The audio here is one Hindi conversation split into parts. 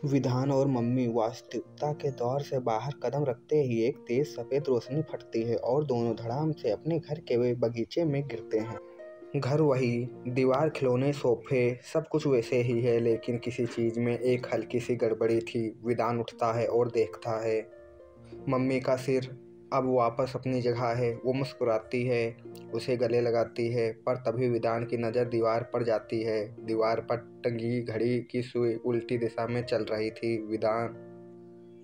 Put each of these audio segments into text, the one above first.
विधान और मम्मी वास्तविकता के दौर से बाहर कदम रखते ही एक तेज सफ़ेद रोशनी फटती है और दोनों धड़ाम से अपने घर के बगीचे में गिरते हैं। घर वही, दीवार, खिलौने, सोफे, सब कुछ वैसे ही है, लेकिन किसी चीज़ में एक हल्की सी गड़बड़ी थी। विधान उठता है और देखता है मम्मी का सिर अब वापस अपनी जगह है। वो मुस्कुराती है, उसे गले लगाती है, पर तभी विधान की नज़र दीवार पर जाती है। दीवार पर टंगी घड़ी की सुई उल्टी दिशा में चल रही थी। विधान,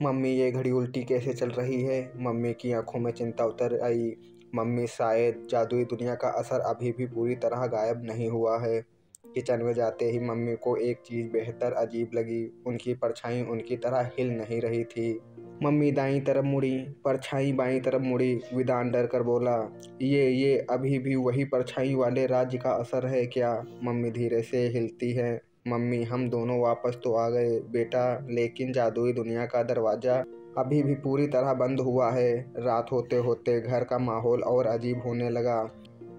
मम्मी ये घड़ी उल्टी कैसे चल रही है? मम्मी की आंखों में चिंता उतर आई। मम्मी, शायद जादुई दुनिया का असर अभी भी पूरी तरह गायब नहीं हुआ है। किचन में जाते ही मम्मी को एक चीज़ बेहतर अजीब लगी। उनकी परछाई उनकी तरह हिल नहीं रही थी। मम्मी दाईं तरफ मुड़ी, परछाई बाईं तरफ मुड़ी। विधान डर कर बोला, ये अभी भी वही परछाई वाले राज्य का असर है क्या? मम्मी धीरे से हिलती है। मम्मी, हम दोनों वापस तो आ गए बेटा, लेकिन जादुई दुनिया का दरवाज़ा अभी भी पूरी तरह बंद हुआ है। रात होते होते घर का माहौल और अजीब होने लगा।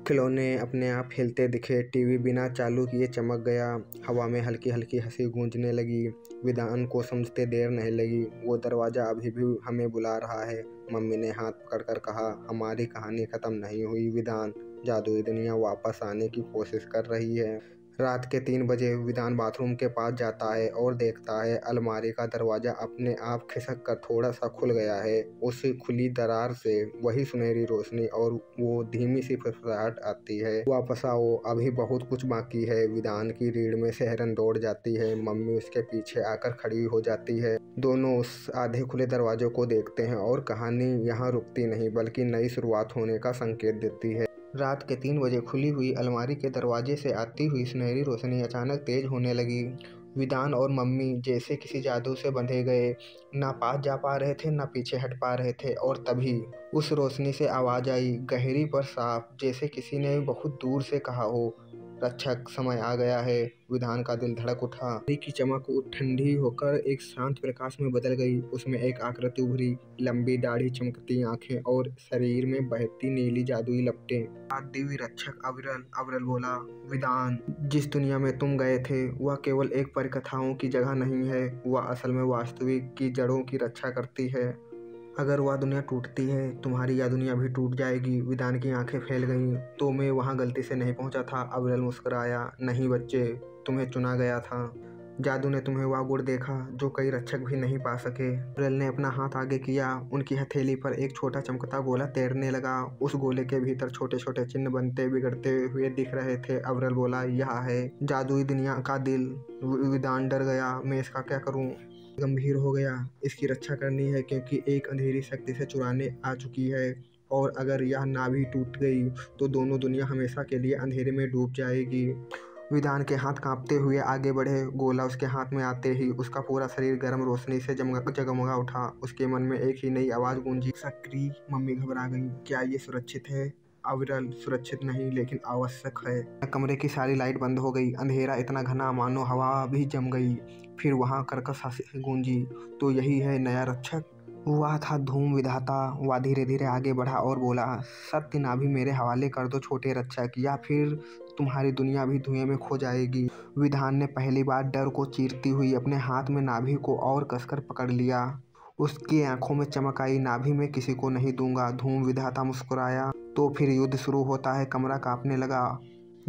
खिलौने अपने आप हिलते दिखे, टीवी बिना चालू किए चमक गया, हवा में हल्की हल्की हंसी गूंजने लगी। विधान को समझते देर नहीं लगी, वो दरवाज़ा अभी भी हमें बुला रहा है। मम्मी ने हाथ पकड़कर कहा, हमारी कहानी ख़त्म नहीं हुई विधान, जादुई दुनिया वापस आने की कोशिश कर रही है। रात के 3 बजे विधान बाथरूम के पास जाता है और देखता है अलमारी का दरवाज़ा अपने आप खिसक कर थोड़ा सा खुल गया है। उस खुली दरार से वही सुनहरी रोशनी और वो धीमी सी फुसफुसाहट आती है, वापस आओ, अभी बहुत कुछ बाकी है। विधान की रीढ़ में सिहरन दौड़ जाती है। मम्मी उसके पीछे आकर खड़ी हो जाती है। दोनों उस आधे खुले दरवाजे को देखते हैं और कहानी यहाँ रुकती नहीं बल्कि नई शुरुआत होने का संकेत देती है। रात के 3 बजे खुली हुई अलमारी के दरवाजे से आती हुई सुनहरी रोशनी अचानक तेज होने लगी। विधान और मम्मी जैसे किसी जादू से बंधे गए, ना पास जा पा रहे थे ना पीछे हट पा रहे थे। और तभी उस रोशनी से आवाज़ आई, गहरी पर साफ, जैसे किसी ने बहुत दूर से कहा हो, रक्षक, समय आ गया है। विधान का दिल धड़क उठा। घड़ी की चमक ठंडी होकर एक शांत प्रकाश में बदल गई। उसमें एक आकृति उभरी, लंबी दाढ़ी, चमकती आंखें और शरीर में बहती नीली जादुई लपटें। दिव्य रक्षक अविरल। अविरल बोला, विधान, जिस दुनिया में तुम गए थे वह केवल एक परिकथाओं की जगह नहीं है, वह असल में वास्तविक की जड़ों की रक्षा करती है। अगर वह दुनिया टूटती है, तुम्हारी यह दुनिया भी टूट जाएगी। विधान की आंखें फैल गईं। तो मैं वहाँ गलती से नहीं पहुँचा था? अविरल मुस्कुराया। नहीं बच्चे, तुम्हें चुना गया था। जादू ने तुम्हें वह गुण देखा जो कई रक्षक भी नहीं पा सके। अविरल ने अपना हाथ आगे किया। उनकी हथेली पर एक छोटा चमकता गोला तैरने लगा। उस गोले के भीतर छोटे छोटे चिन्ह बनते बिगड़ते हुए दिख रहे थे। अविरल बोला, यह है जादुई दुनिया का दिल। विधान डर गया, मैं इसका क्या करूँ? गंभीर हो गया, इसकी रक्षा करनी है क्योंकि एक अंधेरी शक्ति से चुराने आ चुकी है, और अगर यह नाभि टूट गई तो दोनों दुनिया हमेशा के लिए अंधेरे में डूब जाएगी। विधान के हाथ कांपते हुए आगे बढ़े। गोला उसके हाथ में आते ही उसका पूरा शरीर गर्म रोशनी से जगमगा उठा। उसके मन में एक ही नई आवाज़ गूंजी, सक्रिय। मम्मी घबरा गई। क्या ये सुरक्षित है? अविरल, सुरक्षित नहीं लेकिन आवश्यक है। कमरे की सारी लाइट बंद हो गई। अंधेरा इतना घना मानो हवा भी जम गई। फिर वहाँ कर्कश हंसी गूंजी, तो यही है नया रक्षक? वह था धूम विधाता। वह धीरे धीरे आगे बढ़ा और बोला, सत्य नाभि मेरे हवाले कर दो छोटे रक्षक, या फिर तुम्हारी दुनिया भी धुएं में खो जाएगी। विधान ने पहली बार डर को चीरती हुई अपने हाथ में नाभि को और कसकर पकड़ लिया। उसकी आंखों में चमक आई। नाभि में किसी को नहीं दूंगा। धूम विधाता मुस्कुराया। तो फिर युद्ध शुरू होता है। कमरा कांपने लगा।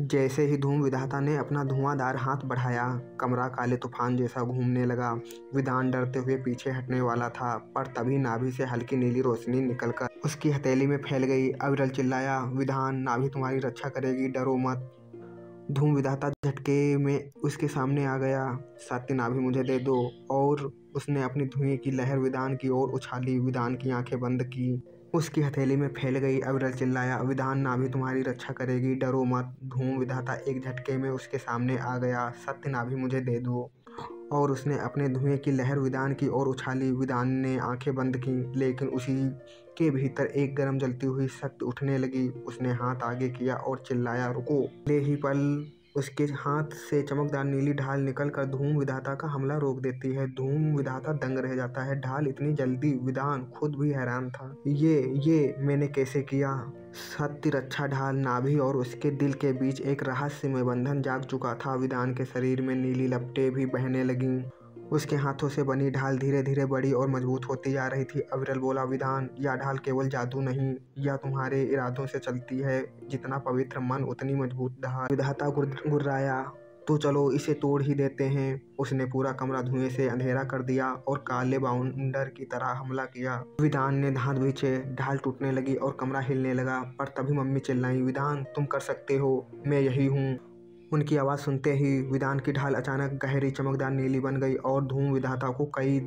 जैसे ही धूम विधाता ने अपना धुआंधार हाथ बढ़ाया, कमरा काले तूफान जैसा घूमने लगा। विधान डरते हुए पीछे हटने वाला था, पर तभी नाभि से हल्की नीली रोशनी निकलकर उसकी हथेली में फैल गई। अविरल चिल्लाया, विधान, नाभि तुम्हारी रक्षा करेगी, डरो मत। धूम विधाता झटके में उसके सामने आ गया। सत्य नाभि मुझे दे दो। और उसने अपनी धुएं की लहर विधान की ओर उछाली। विधान की आंखें बंद की, उसकी हथेली में फैल गई। अविरल चिल्लाया, विधान, नाभि तुम्हारी रक्षा करेगी, डरो मत। धूम विधाता एक झटके में उसके सामने आ गया। सत्य नाभि मुझे दे दो। और उसने अपने धुएं की लहर विधान की ओर उछाली। विधान ने आंखें बंद की, लेकिन उसी के भीतर एक गर्म जलती हुई शक्ति उठने लगी। उसने हाथ आगे किया और चिल्लाया, रुको। ले ही पल उसके हाथ से चमकदार नीली ढाल निकलकर धूम विधाता का हमला रोक देती है। धूम विधाता दंग रह जाता है। ढाल इतनी जल्दी, विधान खुद भी हैरान था। ये मैंने कैसे किया? सत्य रक्षा ढाल। नाभि और उसके दिल के बीच एक रहस्यमय बंधन जाग चुका था। विधान के शरीर में नीली लपटें भी बहने लगीं। उसके हाथों से बनी ढाल धीरे धीरे बड़ी और मजबूत होती जा रही थी। अविरल बोला, विधान, यह ढाल केवल जादू नहीं, यह तुम्हारे इरादों से चलती है। जितना पवित्र मन उतनी मजबूत ढाल। विधाता गुर्राया, तो चलो इसे तोड़ ही देते हैं। उसने पूरा कमरा धुएं से अंधेरा कर दिया और काले बाउंडर की तरह हमला किया। विधान ने हाथ खींचे, ढाल टूटने लगी और कमरा हिलने लगा। पर तभी मम्मी चिल्लाई, विधान, तुम कर सकते हो, मैं यही हूँ। उनकी आवाज़ सुनते ही विधान की ढाल अचानक गहरी चमकदार नीली बन गई और धूम विधाता को कई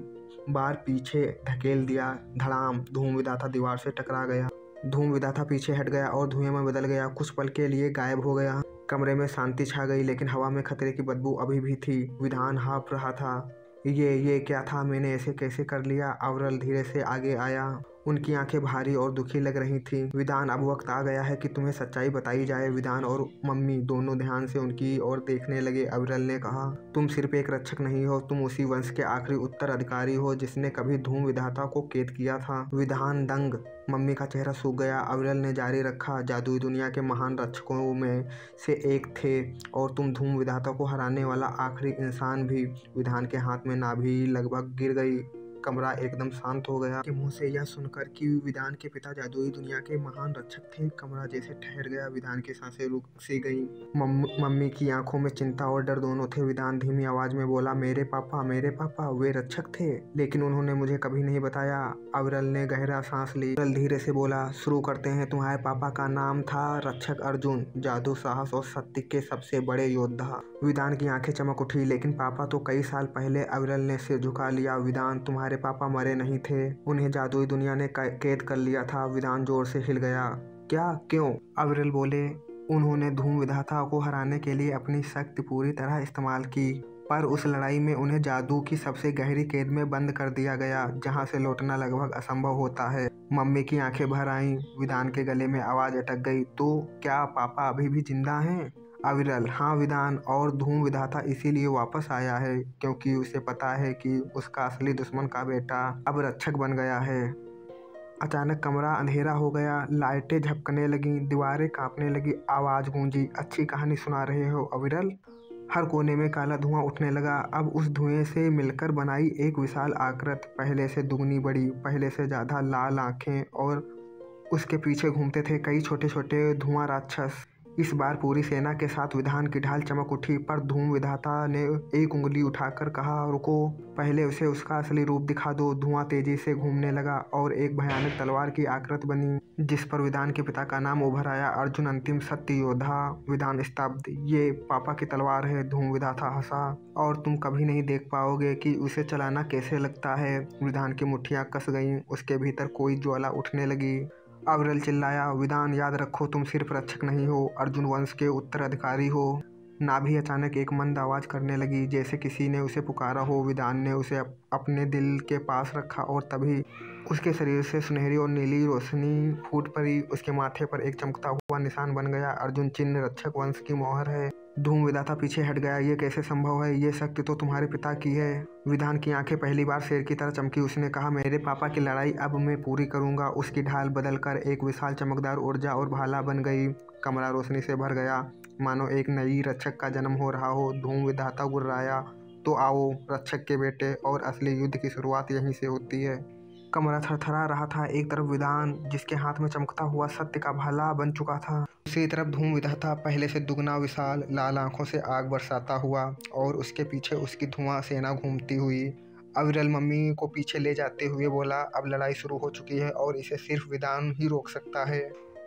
बार पीछे धकेल दिया। धड़ाम, धूम विधाता दीवार से टकरा गया। धूम विधाता पीछे हट गया और धुएं में बदल गया। कुछ पल के लिए गायब हो गया। कमरे में शांति छा गई, लेकिन हवा में खतरे की बदबू अभी भी थी। विधान हाँफ रहा था। ये क्या था? मैंने ऐसे कैसे कर लिया? अविरल धीरे से आगे आया। उनकी आंखें भारी और दुखी लग रही थीं। विधान, अब वक्त आ गया है कि तुम्हें सच्चाई बताई जाए। विधान और मम्मी दोनों ध्यान से उनकी ओर देखने लगे। अविरल ने कहा, तुम सिर्फ एक रक्षक नहीं हो, तुम उसी वंश के आखिरी उत्तराधिकारी हो जिसने कभी धूम विधाता को कैद किया था। विधान दंग। मम्मी का चेहरा सूख गया। अविरल ने जारी रखा, जादुई दुनिया के महान रक्षकों में से एक थे और तुम धूम विधाता को हराने वाला आखिरी इंसान भी। विधान के हाथ में नाभि लगभग गिर गई। कमरा एकदम शांत हो गया। के मुंह से यह सुनकर कि विधान के पिता जादुई दुनिया के महान रक्षक थे, कमरा जैसे ठहर गया। विधान की सांसें रुक सी गईं। मम्मी की आंखों में चिंता और डर दोनों थे। विधान धीमी आवाज में बोला, मेरे पापा वे रक्षक थे, लेकिन उन्होंने मुझे कभी नहीं बताया। अविरल ने गहरा सांस ली। अविरल धीरे से बोला, शुरू करते हैं। तुम्हारे पापा का नाम था रक्षक अर्जुन, जादू, साहस और सत्य के सबसे बड़े योद्धा। विधान की आंखें चमक उठी, लेकिन पापा तो कई साल पहले। अविरल ने सिर झुका लिया। विधान, तुम्हारे पापा मरे नहीं थे, उन्हें जादुई दुनिया ने कैद कर लिया था। विधान जोर से हिल गया। क्या? क्यों? अविरल बोले, उन्होंने धूम विधाता को हराने के लिए अपनी शक्ति पूरी तरह इस्तेमाल की, पर उस लड़ाई में उन्हें जादू की सबसे गहरी कैद में बंद कर दिया गया, जहां से लौटना लगभग असंभव होता है। मम्मी की आंखें भर आईं। विधान के गले में आवाज अटक गई, तो क्या पापा अभी भी जिंदा हैं? अविरल, हाँ विधान, और धूम विधाता इसीलिए वापस आया है क्योंकि उसे पता है कि उसका असली दुश्मन का बेटा अब रक्षक बन गया है। अचानक कमरा अंधेरा हो गया। लाइटें झपकने लगीं, दीवारें कांपने लगी। आवाज गूंजी, अच्छी कहानी सुना रहे हो अविरल? हर कोने में काला धुआं उठने लगा। अब उस धुएं से मिलकर बनाई एक विशाल आकृति, पहले से दुगनी बड़ी, पहले से ज्यादा लाल आंखें, और उसके पीछे घूमते थे कई छोटे छोटे धुआं राक्षस। इस बार पूरी सेना के साथ। विधान की ढाल चमक उठी, पर धूम विधाता ने एक उंगली उठाकर कहा, रुको, पहले उसे उसका असली रूप दिखा दो। धुआं तेजी से घूमने लगा और एक भयानक तलवार की आकृति बनी, जिस पर विधान के पिता का नाम उभर आया, अर्जुन, अंतिम सत्य योद्धा। विधान स्तब्ध। ये पापा की तलवार है। धूम विधाता हंसा, और तुम कभी नहीं देख पाओगे कि उसे चलाना कैसे लगता है। विधान की मुट्ठियां कस गईं, उसके भीतर कोई ज्वाला उठने लगी। अविरल चिल्लाया, विधान, याद रखो, तुम सिर्फ रक्षक नहीं हो, अर्जुन वंश के उत्तराधिकारी हो। नाभि अचानक एक मंद आवाज करने लगी, जैसे किसी ने उसे पुकारा हो। विधान ने उसे अपने दिल के पास रखा और तभी उसके शरीर से सुनहरी और नीली रोशनी फूट पड़ी। उसके माथे पर एक चमकता हुआ निशान बन गया। अर्जुन चिन्ह रक्षक वंश की मोहर है। धूम विधाता पीछे हट गया। ये कैसे संभव है? ये शक्ति तो तुम्हारे पिता की है। विधान की आंखें पहली बार शेर की तरह चमकी। उसने कहा, मेरे पापा की लड़ाई अब मैं पूरी करूंगा। उसकी ढाल बदलकर एक विशाल चमकदार ऊर्जा और भाला बन गई। कमरा रोशनी से भर गया, मानो एक नई रक्षक का जन्म हो रहा हो। धूम विधाता गुर्राया, तो आओ रक्षक के बेटे, और असली युद्ध की शुरुआत यहीं से होती है। कमरा थरथरा रहा था। एक तरफ विधान, जिसके हाथ में चमकता हुआ सत्य का भाला बन चुका था, दूसरी तरफ धूम विधाता, पहले से दुगना विशाल, लाल आंखों से आग बरसाता हुआ, और उसके पीछे उसकी धुआं सेना घूमती हुई। अविरल मम्मी को पीछे ले जाते हुए बोला, अब लड़ाई शुरू हो चुकी है और इसे सिर्फ विधान ही रोक सकता है।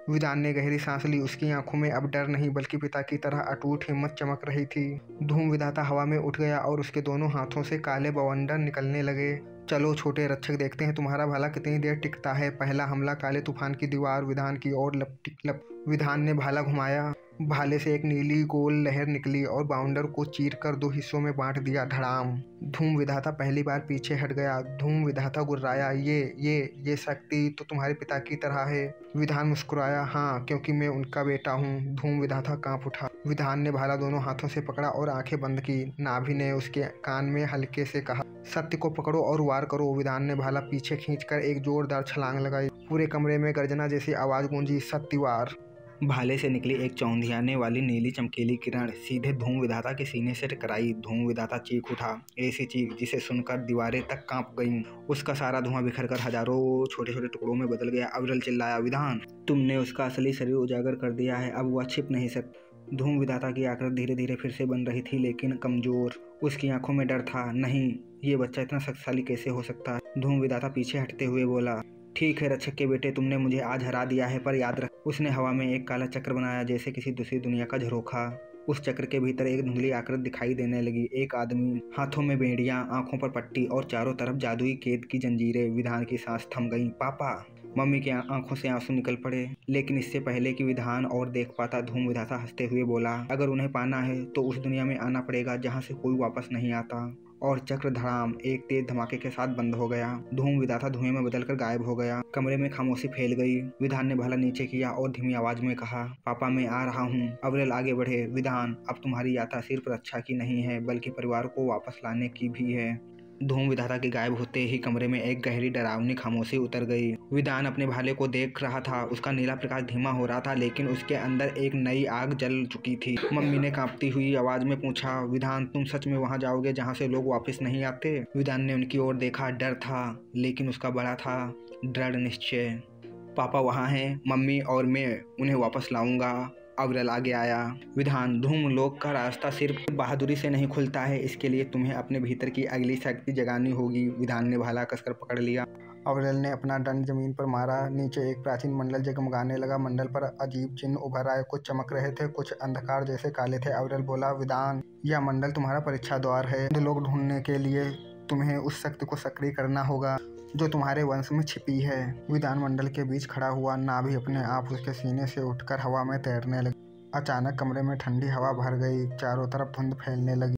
विधान ने गहरी सांस ली। उसकी आंखों में अब डर नहीं, बल्कि पिता की तरह अटूट हिम्मत चमक रही थी। धूम विधाता हवा में उठ गया और उसके दोनों हाथों से काले बवंडर निकलने लगे। चलो छोटे रक्षक, देखते हैं तुम्हारा भाला कितनी देर टिकता है। पहला हमला काले तूफान की दीवार विधान की ओर लप। विधान ने भाला घुमाया। भाले से एक नीली गोल लहर निकली और बाउंडर को चीरकर दो हिस्सों में बांट दिया। धड़ाम। धूम विधाता पहली बार पीछे हट गया। धूम विधाता गुर्राया, ये शक्ति तो तुम्हारे पिता की तरह है। विधान मुस्कुराया, हाँ, क्योंकि मैं उनका बेटा हूँ। धूम विधाता कांप उठा। विधान ने भाला दोनों हाथों से पकड़ा और आंखें बंद की। नाभि ने उसके कान में हल्के से कहा, सत्य को पकड़ो और वार करो। विधान ने भाला पीछे खींचकर एक जोरदार छलांग लगाई। पूरे कमरे में गर्जना जैसी आवाज गूंजी, सत्यवार। भाले से निकली एक चौंधियाने वाली नीली चमकीली किरण सीधे धूम विधाता के सीने से टकराई। धूम विधाता चीख उठा, ऐसी चीख जिसे सुनकर दीवारें तक कांप गईं। उसका सारा धुआं बिखरकर हजारों छोटे छोटे टुकड़ों में बदल गया। अविरल चिल्लाया, विधान, तुमने उसका असली शरीर उजागर कर दिया है, अब वह छिप नहीं सकता। धूम विधाता की आकृति धीरे धीरे फिर से बन रही थी, लेकिन कमजोर। उसकी आंखों में डर था। नहीं, ये बच्चा इतना शक्तिशाली कैसे हो सकता है? धूम विधाता पीछे हटते हुए बोला, ठीक है रक्षक के बेटे, तुमने मुझे आज हरा दिया है, पर याद रख। उसने हवा में एक काला चक्र बनाया, जैसे किसी दूसरी दुनिया का झरोखा। उस चक्र के भीतर एक धुंधली आकृति दिखाई देने लगी। एक आदमी, हाथों में बेड़ियां, आंखों पर पट्टी और चारों तरफ जादुई कैद की जंजीरें। विधान की सांस थम गई। पापा! मम्मी की आंखों से आंसू निकल पड़े, लेकिन इससे पहले कि विधान और देख पाता, धूम विधाता हंसते हुए बोला, अगर उन्हें पाना है तो उस दुनिया में आना पड़ेगा जहाँ से कोई वापस नहीं आता। और चक्र धड़ाम एक तेज धमाके के साथ बंद हो गया। धूम विधाता धुएं में बदलकर गायब हो गया। कमरे में खामोशी फैल गई। विधान ने भाला नीचे किया और धीमी आवाज में कहा, पापा मैं आ रहा हूँ। अविरल आगे बढ़े, विधान, अब तुम्हारी यात्रा सिर्फ रक्षा की नहीं है, बल्कि परिवार को वापस लाने की भी है। धूम विधाता के गायब होते ही कमरे में एक गहरी डरावनी खामोशी उतर गई। विधान अपने भाले को देख रहा था। उसका नीला प्रकाश धीमा हो रहा था, लेकिन उसके अंदर एक नई आग जल चुकी थी। मम्मी ने कांपती हुई आवाज में पूछा, विधान, तुम सच में वहां जाओगे जहां से लोग वापस नहीं आते? विधान ने उनकी ओर देखा। डर था, लेकिन उसका बड़ा था दृढ़ निश्चय। पापा वहाँ हैं, मम्मी और मैं उन्हें वापस लाऊंगा। अविरल आगे आया। विधान, धूम लोक का रास्ता सिर्फ बहादुरी से नहीं खुलता है, इसके लिए तुम्हें अपने भीतर की अगली शक्ति जगानी होगी। विधान ने भाला कसकर पकड़ लिया। अविरल ने अपना दंड जमीन पर मारा। नीचे एक प्राचीन मंडल जगमगाने लगा। मंडल पर अजीब चिन्ह उभर आए, कुछ चमक रहे थे, कुछ अंधकार जैसे काले थे। अविरल बोला, विधान, यह मंडल तुम्हारा परीक्षा द्वार है। लोग ढूंढने के लिए तुम्हें उस शक्ति को सक्रिय करना होगा जो तुम्हारे वंश में छिपी है। विधान मंडल के बीच खड़ा हुआ। नाभि अपने आप उसके सीने से उठकर हवा में तैरने लगी। अचानक कमरे में ठंडी हवा भर गई। चारों तरफ धुंध फैलने लगी।